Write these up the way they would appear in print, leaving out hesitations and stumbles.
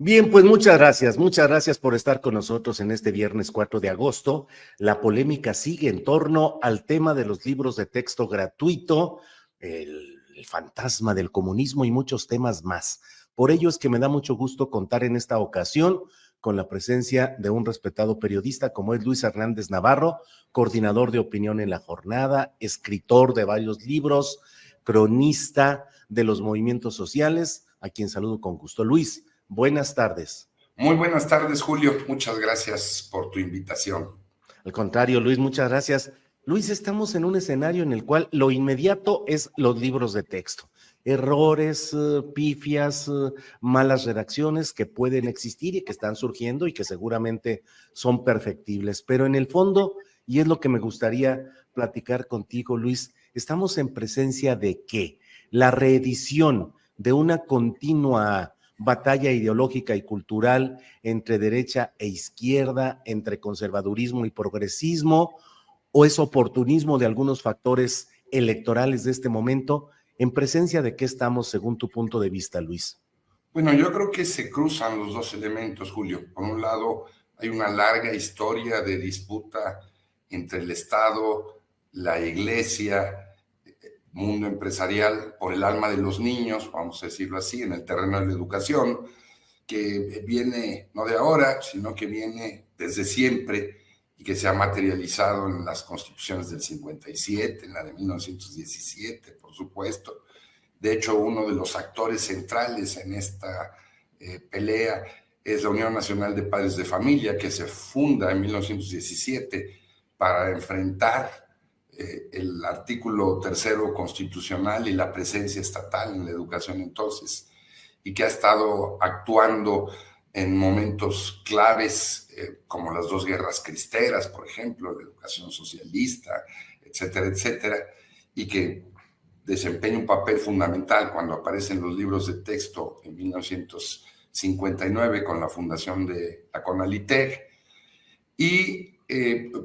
Bien, pues muchas gracias por estar con nosotros en este viernes 4 de agosto. La polémica sigue en torno al tema de los libros de texto gratuito, el fantasma del comunismo y muchos temas más. Por ello es que me da mucho gusto contar en esta ocasión con la presencia de un respetado periodista como es Luis Hernández Navarro, coordinador de opinión en La Jornada, escritor de varios libros, cronista de los movimientos sociales, a quien saludo con gusto. Luis, buenas tardes. Muy buenas tardes, Julio. Muchas gracias por tu invitación. Al contrario, Luis, muchas gracias. Luis, estamos en un escenario en el cual lo inmediato es los libros de texto. Errores, pifias, malas redacciones que pueden existir y que están surgiendo y que seguramente son perfectibles. Pero en el fondo, y es lo que me gustaría platicar contigo, Luis, estamos en presencia de ¿qué? La reedición de una continua batalla ideológica y cultural entre derecha e izquierda, entre conservadurismo y progresismo, o es oportunismo de algunos factores electorales de este momento. ¿En presencia de qué estamos según tu punto de vista, Luis? Bueno, yo creo que se cruzan los dos elementos, Julio. Por un lado, hay una larga historia de disputa entre el Estado, la Iglesia, mundo empresarial, por el alma de los niños, vamos a decirlo así, en el terreno de la educación, que viene no de ahora, sino que viene desde siempre y que se ha materializado en las constituciones del 57, en la de 1917, por supuesto. De hecho, uno de los actores centrales en esta pelea es la Unión Nacional de Padres de Familia, que se funda en 1917 para enfrentar el artículo tercero constitucional y la presencia estatal en la educación entonces, y que ha estado actuando en momentos claves, como las dos guerras cristeras, por ejemplo, la educación socialista, etcétera, etcétera, y que desempeña un papel fundamental cuando aparecen los libros de texto en 1959 con la fundación de la CONALITEG. Y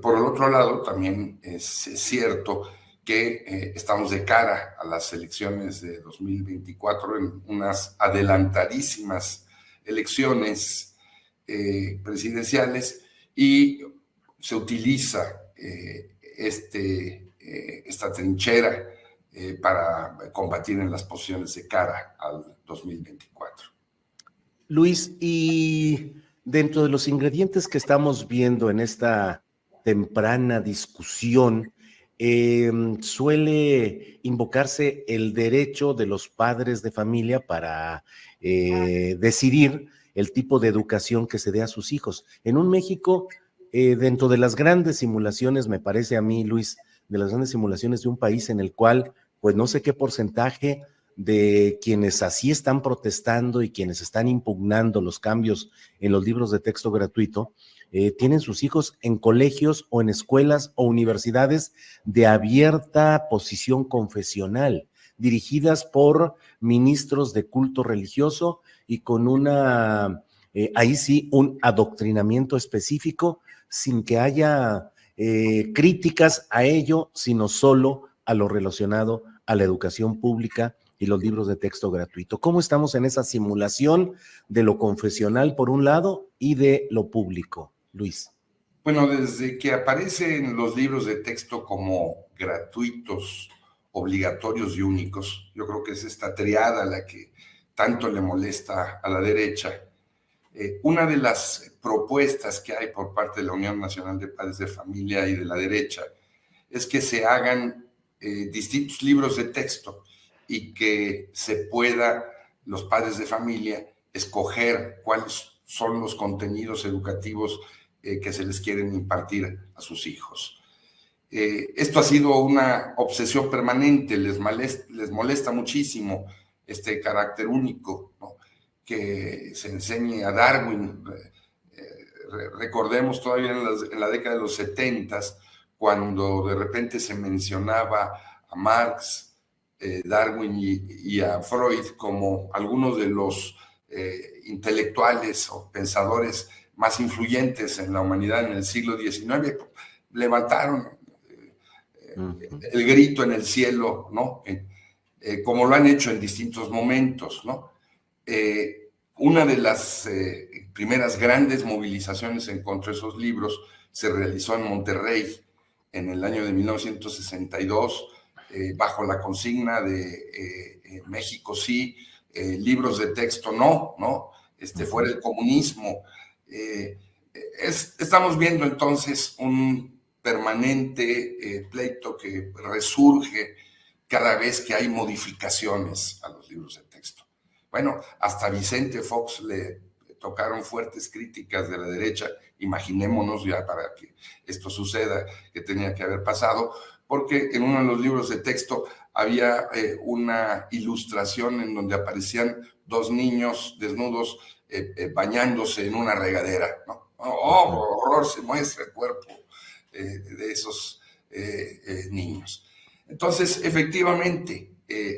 por el otro lado, también es cierto que estamos de cara a las elecciones de 2024 en unas adelantadísimas elecciones presidenciales y se utiliza esta trinchera para combatir en las posiciones de cara al 2024. Luis, y dentro de los ingredientes que estamos viendo en esta temprana discusión, suele invocarse el derecho de los padres de familia para decidir el tipo de educación que se dé a sus hijos. En un México, dentro de las grandes simulaciones, me parece a mí, Luis, de las grandes simulaciones de un país en el cual, pues no sé qué porcentaje de quienes así están protestando y quienes están impugnando los cambios en los libros de texto gratuito, tienen sus hijos en colegios o en escuelas o universidades de abierta posición confesional, dirigidas por ministros de culto religioso y con ahí sí, un adoctrinamiento específico sin que haya críticas a ello, sino solo a lo relacionado a la educación pública y los libros de texto gratuito. ¿Cómo estamos en esa simulación de lo confesional por un lado y de lo público, Luis? Bueno, desde que aparecen los libros de texto como gratuitos, obligatorios y únicos, yo creo que es esta triada la que tanto le molesta a la derecha. Una de las propuestas que hay por parte de la Unión Nacional de Padres de Familia y de la derecha es que se hagan distintos libros de texto y que se pueda los padres de familia escoger cuáles son los contenidos educativos que se les quieren impartir a sus hijos. Esto ha sido una obsesión permanente, les molesta muchísimo este carácter único, ¿no? Que se enseñe a Darwin. Recordemos todavía en la década de los 70, cuando de repente se mencionaba a Marx, Darwin y a Freud como algunos de los intelectuales o pensadores más influyentes en la humanidad en el siglo XIX, levantaron el grito en el cielo, ¿no? Como lo han hecho en distintos momentos, ¿no? Una de las primeras grandes movilizaciones en contra de esos libros se realizó en Monterrey en el año de 1962, bajo la consigna de México sí, libros de texto no, ¿no? Fuera el comunismo. Estamos viendo entonces un permanente pleito que resurge cada vez que hay modificaciones a los libros de texto. Bueno, hasta Vicente Fox le tocaron fuertes críticas de la derecha, imaginémonos ya para que esto suceda, que tenía que haber pasado, porque en uno de los libros de texto había una ilustración en donde aparecían dos niños desnudos bañándose en una regadera, ¿no? ¡Oh, horror! Se muestra el cuerpo de esos niños. Entonces, efectivamente,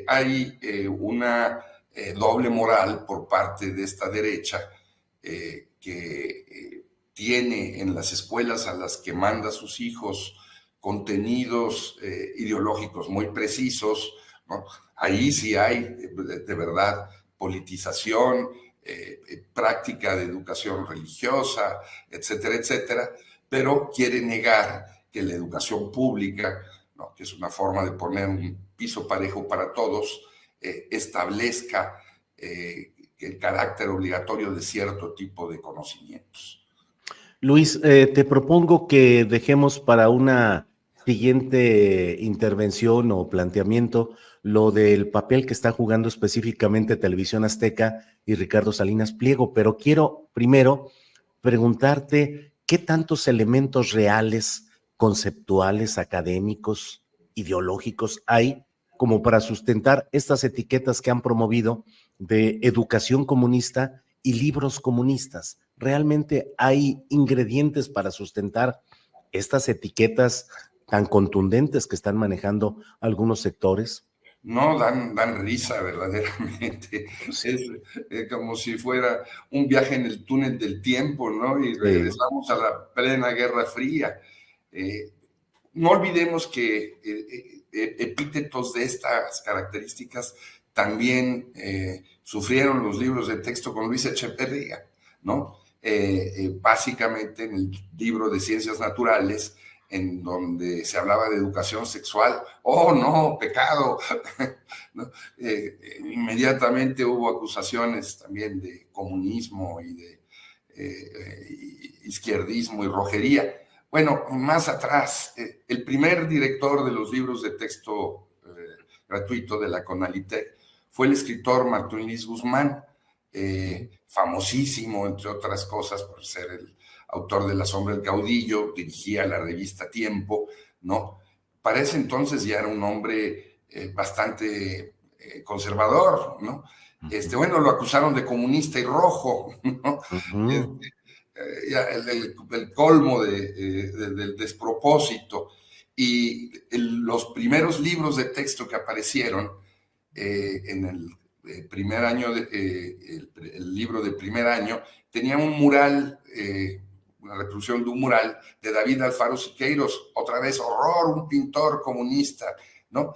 hay una doble moral por parte de esta derecha que tiene en las escuelas a las que manda a sus hijos contenidos ideológicos muy precisos, ¿no? Ahí sí hay de verdad politización, práctica de educación religiosa, etcétera, etcétera, pero quiere negar que la educación pública, ¿no?, que es una forma de poner un piso parejo para todos, establezca el carácter obligatorio de cierto tipo de conocimientos. Luis, te propongo que dejemos para una siguiente intervención o planteamiento lo del papel que está jugando específicamente Televisión Azteca y Ricardo Salinas Pliego, pero quiero primero preguntarte qué tantos elementos reales, conceptuales, académicos, ideológicos hay como para sustentar estas etiquetas que han promovido de educación comunista y libros comunistas. ¿Realmente hay ingredientes para sustentar estas etiquetas tan contundentes que están manejando algunos sectores? No, dan risa verdaderamente. Sí. Es como si fuera un viaje en el túnel del tiempo, ¿no? Y regresamos a la plena Guerra Fría. No olvidemos que epítetos de estas características también sufrieron los libros de texto con Luis Echeverría, ¿no? Básicamente en el libro de Ciencias Naturales, en donde se hablaba de educación sexual, ¡oh no, pecado! ¿No? Inmediatamente hubo acusaciones también de comunismo y de izquierdismo y rojería. Bueno, más atrás, el primer director de los libros de texto gratuito de la CONALITEC fue el escritor Martín Luis Guzmán, famosísimo, entre otras cosas, por ser el autor de La sombra del caudillo, dirigía la revista Tiempo, ¿no? Para ese entonces ya era un hombre bastante conservador, ¿no? Bueno, lo acusaron de comunista y rojo, ¿no? El colmo del despropósito. Y los primeros libros de texto que aparecieron en el primer año, el libro de primer año, tenía un mural, una reproducción de un mural de David Alfaro Siqueiros, otra vez horror, un pintor comunista, ¿no?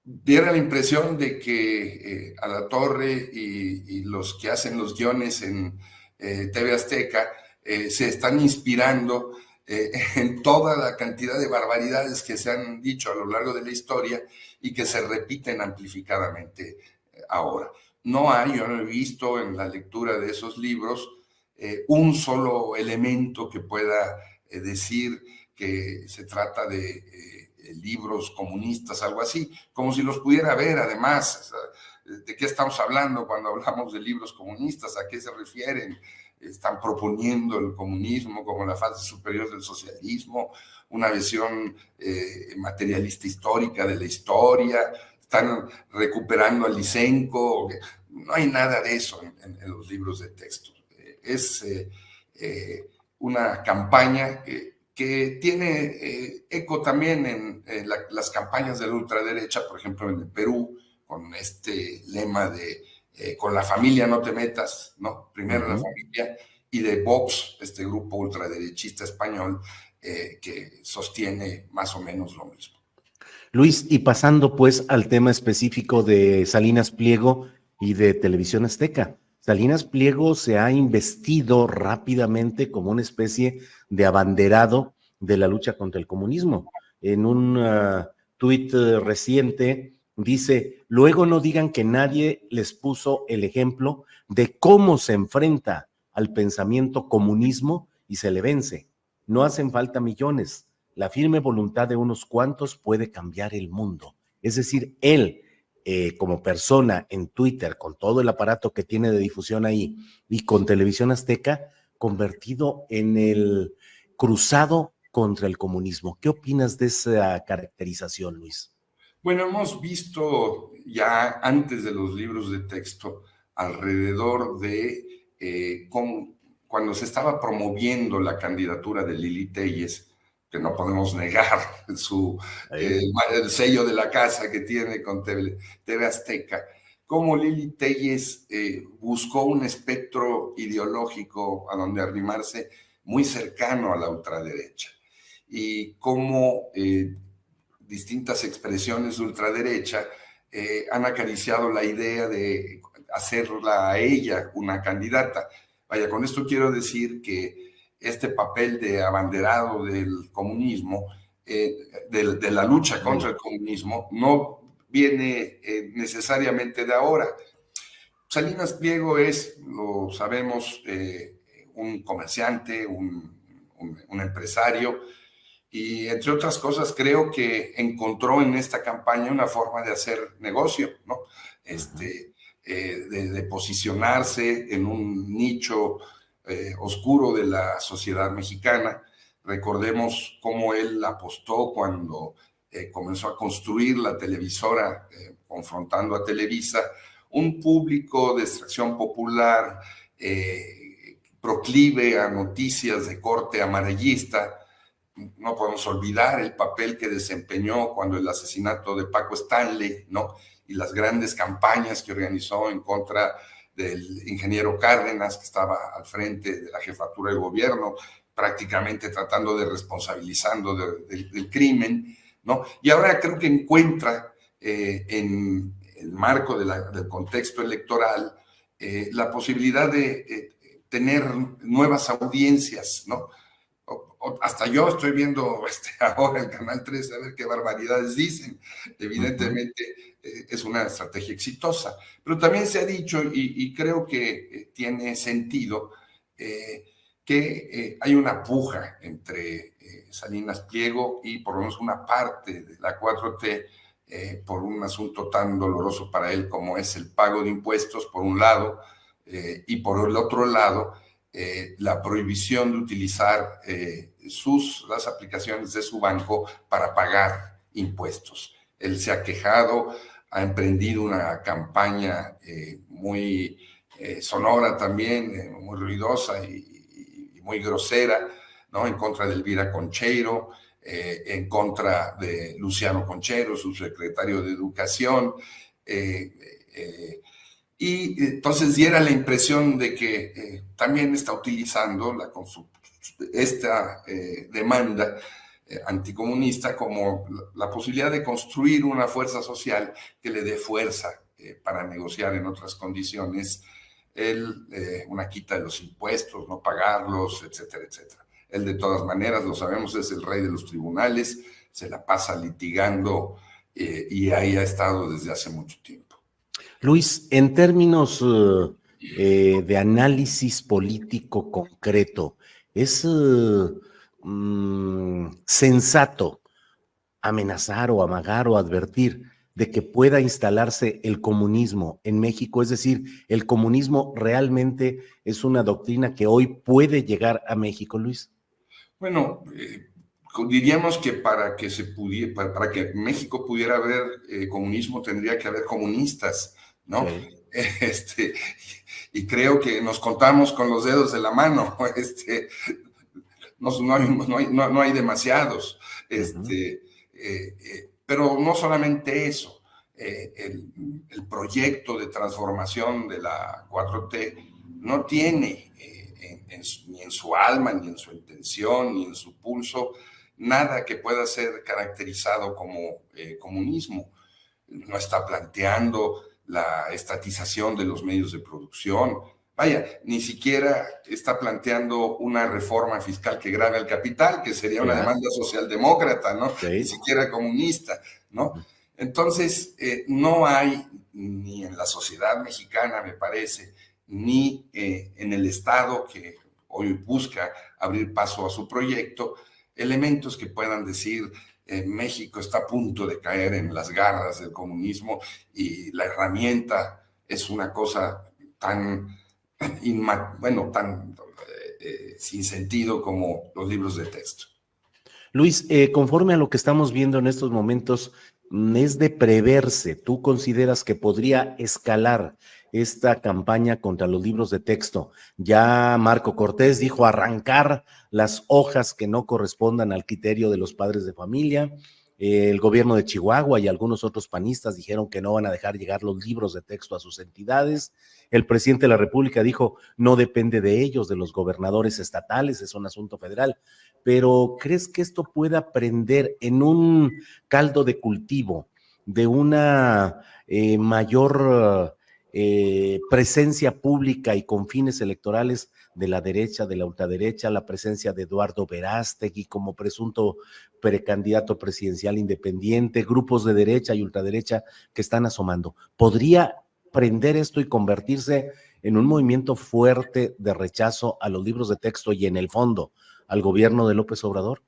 Diera la impresión de que Alatorre y los que hacen los guiones en TV Azteca se están inspirando en toda la cantidad de barbaridades que se han dicho a lo largo de la historia y que se repiten amplificadamente ahora. Yo no he visto en la lectura de esos libros un solo elemento que pueda decir que se trata de libros comunistas, algo así, como si los pudiera ver además. ¿De qué estamos hablando cuando hablamos de libros comunistas? ¿A qué se refieren? Están proponiendo el comunismo como la fase superior del socialismo, una visión materialista histórica de la historia, están recuperando a Lysenko. No hay nada de eso en los libros de texto. Es una campaña que tiene eco también en las campañas de la ultraderecha, por ejemplo en el Perú, con este lema de con la familia no te metas, ¿no? Primero la familia, y de Vox, este grupo ultraderechista español que sostiene más o menos lo mismo. Luis, y pasando pues al tema específico de Salinas Pliego, y de Televisión Azteca. Salinas Pliego se ha investido rápidamente como una especie de abanderado de la lucha contra el comunismo. En un tuit reciente dice: luego no digan que nadie les puso el ejemplo de cómo se enfrenta al pensamiento comunismo y se le vence. No hacen falta millones. La firme voluntad de unos cuantos puede cambiar el mundo. Es decir, él, como persona en Twitter, con todo el aparato que tiene de difusión ahí y con Televisión Azteca, convertido en el cruzado contra el comunismo. ¿Qué opinas de esa caracterización, Luis? Bueno, hemos visto ya antes de los libros de texto alrededor de cuando se estaba promoviendo la candidatura de Lili Téllez, que no podemos negar el sello de la casa que tiene con TV Azteca, cómo Lili Téllez buscó un espectro ideológico a donde arrimarse muy cercano a la ultraderecha, y cómo distintas expresiones de ultraderecha han acariciado la idea de hacerla a ella una candidata. Vaya, con esto quiero decir que este papel de abanderado del comunismo, de la lucha contra el comunismo, no viene necesariamente de ahora. Salinas Pliego es, lo sabemos, un comerciante, un empresario, y entre otras cosas creo que encontró en esta campaña una forma de hacer negocio, ¿no? De posicionarse en un nicho oscuro de la sociedad mexicana. Recordemos cómo él apostó cuando comenzó a construir la televisora, confrontando a Televisa, un público de extracción popular, proclive a noticias de corte amarillista. No podemos olvidar el papel que desempeñó cuando el asesinato de Paco Stanley, ¿no? Y las grandes campañas que organizó en contra del ingeniero Cárdenas, que estaba al frente de la jefatura del gobierno, prácticamente tratando de responsabilizando del crimen, ¿no? Y ahora creo que encuentra en el marco del contexto electoral la posibilidad de tener nuevas audiencias, ¿no? Hasta yo estoy viendo ahora el Canal 3 a ver qué barbaridades dicen. Evidentemente es una estrategia exitosa, pero también se ha dicho, y creo que tiene sentido, que hay una puja entre Salinas Pliego y por lo menos una parte de la 4T por un asunto tan doloroso para él como es el pago de impuestos, por un lado, y por el otro lado, la prohibición de utilizar las aplicaciones de su banco para pagar impuestos. Él se ha quejado, ha emprendido una campaña muy sonora también, muy ruidosa y muy grosera, ¿no? En contra de Elvira Concheiro, en contra de Luciano Conchero, su secretario de Educación, y entonces diera la impresión de que también está utilizando esta demanda anticomunista como la posibilidad de construir una fuerza social que le dé fuerza para negociar en otras condiciones una quita de los impuestos, no pagarlos, etcétera, etcétera. Él, de todas maneras, lo sabemos, es el rey de los tribunales, se la pasa litigando y ahí ha estado desde hace mucho tiempo. Luis, en términos de análisis político concreto, ¿es sensato amenazar o amagar o advertir de que pueda instalarse el comunismo en México? Es decir, ¿el comunismo realmente es una doctrina que hoy puede llegar a México, Luis? Bueno, diríamos que para que México pudiera haber comunismo tendría que haber comunistas, ¿no? Sí. Y creo que nos contamos con los dedos de la mano, no hay demasiados, pero no solamente eso, el proyecto de transformación de la 4T no tiene ni en su alma, ni en su intención, ni en su pulso, nada que pueda ser caracterizado como comunismo. No está planteando la estatización de los medios de producción. Vaya, ni siquiera está planteando una reforma fiscal que grave al capital, que sería una demanda socialdemócrata, ¿no? Sí. Ni siquiera comunista, ¿no? Entonces, no hay, ni en la sociedad mexicana, me parece, ni en el Estado, que hoy busca abrir paso a su proyecto, elementos que puedan decir México está a punto de caer en las garras del comunismo y la herramienta es una cosa tan sin sentido como los libros de texto. Luis, conforme a lo que estamos viendo en estos momentos, es de preverse. ¿Tú consideras que podría escalar esta campaña contra los libros de texto? Ya Marco Cortés dijo arrancar las hojas que no correspondan al criterio de los padres de familia. El gobierno de Chihuahua y algunos otros panistas dijeron que no van a dejar llegar los libros de texto a sus entidades. El presidente de la República dijo no depende de ellos, de los gobernadores estatales, es un asunto federal. Pero ¿crees que esto pueda prender en un caldo de cultivo de una mayor presencia pública y con fines electorales de la derecha, de la ultraderecha, la presencia de Eduardo Verástegui como presunto precandidato presidencial independiente, grupos de derecha y ultraderecha que están asomando? ¿Podría prender esto y convertirse en un movimiento fuerte de rechazo a los libros de texto y en el fondo al gobierno de López Obrador?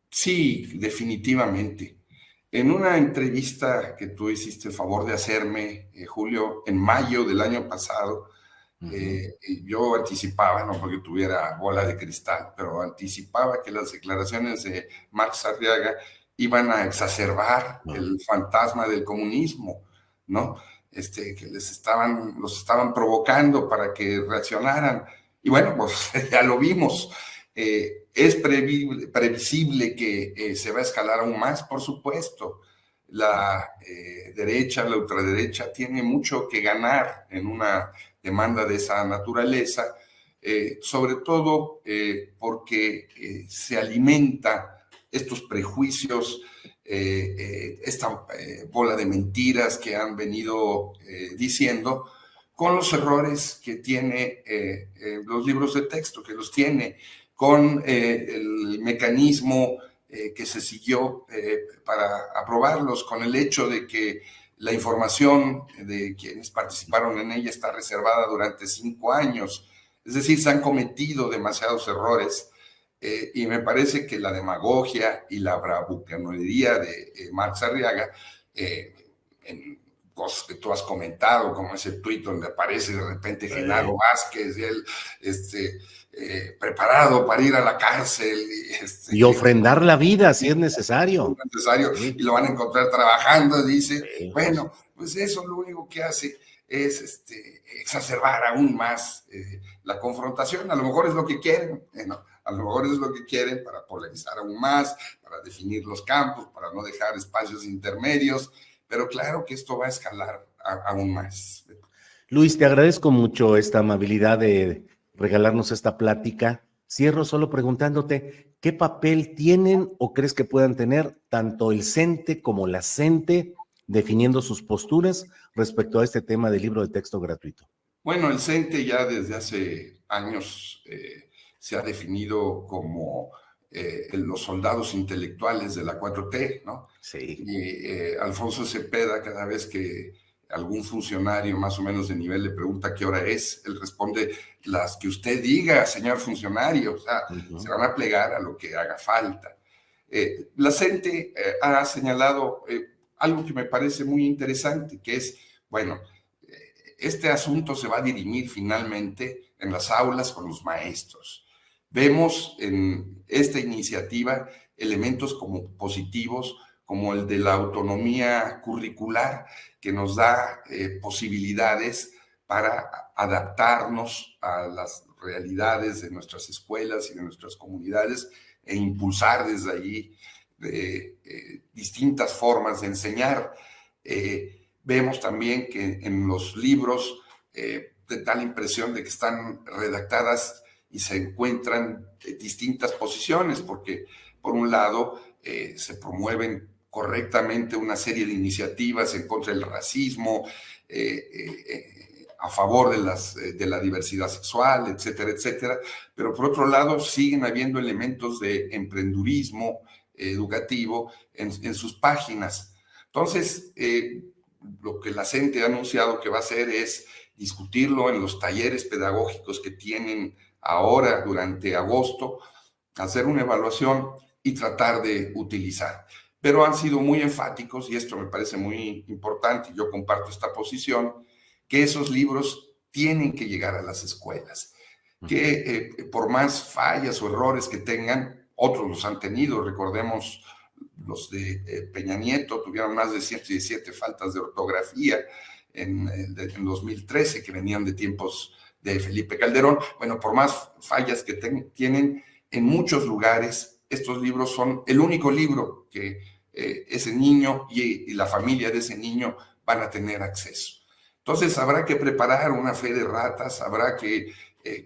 Sí, definitivamente. En una entrevista que tú hiciste el favor de hacerme, Julio, en mayo del año pasado, yo anticipaba, no porque tuviera bola de cristal, pero anticipaba que las declaraciones de Marx Arriaga iban a exacerbar el fantasma del comunismo, ¿no? Que los estaban provocando para que reaccionaran. Y bueno, pues ya lo vimos. Es previsible que se va a escalar aún más, por supuesto. La derecha, la ultraderecha, tiene mucho que ganar en una demanda de esa naturaleza, sobre todo porque se alimenta estos prejuicios, esta bola de mentiras que han venido diciendo, con los errores que tiene los libros de texto, que los tiene, con el mecanismo que se siguió para aprobarlos, con el hecho de que la información de quienes participaron en ella está reservada durante 5 años. Es decir, se han cometido demasiados errores y me parece que la demagogia y la bravuconería de Marx Arriaga, en cosas que tú has comentado, como ese tuit donde aparece de repente Genaro Vázquez y él preparado para ir a la cárcel. Y ofrendar la vida si es necesario. Sí. Y lo van a encontrar trabajando, dice. Sí. Bueno, pues eso lo único que hace es exacerbar aún más la confrontación. A lo mejor es lo que quieren, ¿no? A lo mejor es lo que quieren para polarizar aún más, para definir los campos, para no dejar espacios intermedios, pero claro que esto va a escalar aún más. Luis, te agradezco mucho esta amabilidad de regalarnos esta plática. Cierro solo preguntándote, ¿qué papel tienen o crees que puedan tener tanto el CENTE como la CENTE definiendo sus posturas respecto a este tema del libro de texto gratuito? Bueno, el CENTE ya desde hace años se ha definido como los soldados intelectuales de la 4T, ¿no? Sí. Y Alfonso Cepeda, cada vez que algún funcionario más o menos de nivel le pregunta qué hora es, él responde, las que usted diga, señor funcionario, o sea, se van a plegar a lo que haga falta. La CENTE ha señalado algo que me parece muy interesante, que es, bueno, este asunto se va a dirimir finalmente en las aulas con los maestros. Vemos en esta iniciativa elementos como positivos, como el de la autonomía curricular, que nos da posibilidades para adaptarnos a las realidades de nuestras escuelas y de nuestras comunidades e impulsar desde allí distintas formas de enseñar. Vemos también que en los libros da la impresión de que están redactadas y se encuentran distintas posiciones, porque por un lado se promueven correctamente una serie de iniciativas en contra del racismo, a favor de la diversidad sexual, etcétera, etcétera, pero por otro lado siguen habiendo elementos de emprendurismo educativo en sus páginas. Entonces, lo que la CENTE ha anunciado que va a hacer es discutirlo en los talleres pedagógicos que tienen ahora durante agosto, hacer una evaluación y tratar de utilizar. Pero han sido muy enfáticos, y esto me parece muy importante, yo comparto esta posición, que esos libros tienen que llegar a las escuelas, que por más fallas o errores que tengan, otros los han tenido, recordemos los de Peña Nieto, tuvieron más de 117 faltas de ortografía en 2013, que venían de tiempos de Felipe Calderón. Bueno, por más fallas que tienen, en muchos lugares estos libros son el único libro que ese niño y la familia de ese niño van a tener acceso. Entonces habrá que preparar una fe de ratas, habrá que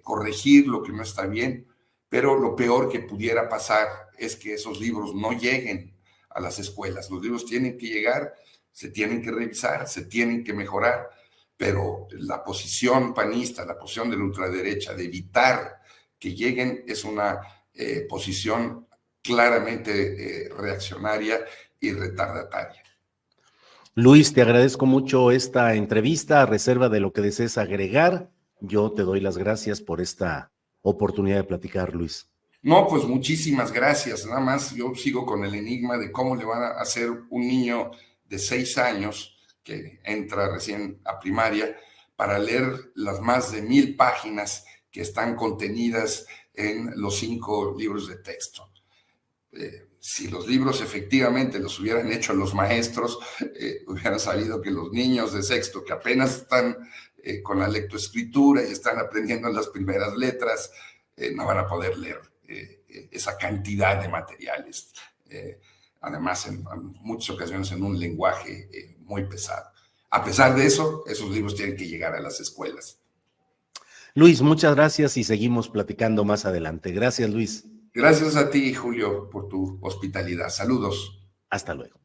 corregir lo que no está bien, pero lo peor que pudiera pasar es que esos libros no lleguen a las escuelas. Los libros tienen que llegar, se tienen que revisar, se tienen que mejorar, pero la posición panista, la posición de la ultraderecha de evitar que lleguen es una posición claramente reaccionaria y retardataria. Luis, te agradezco mucho esta entrevista. A reserva de lo que desees agregar, yo te doy las gracias por esta oportunidad de platicar, Luis. No, pues muchísimas gracias. Nada más yo sigo con el enigma de cómo le van a hacer un niño de 6 años que entra recién a primaria para leer las más de 1000 páginas que están contenidas en los 5 libros de texto. Si los libros efectivamente los hubieran hecho los maestros, hubieran sabido que los niños de sexto que apenas están con la lectoescritura y están aprendiendo las primeras letras, no van a poder leer esa cantidad de materiales. Además, en muchas ocasiones en un lenguaje muy pesado. A pesar de eso, esos libros tienen que llegar a las escuelas. Luis, muchas gracias y seguimos platicando más adelante. Gracias, Luis. Gracias a ti, Julio, por tu hospitalidad. Saludos. Hasta luego.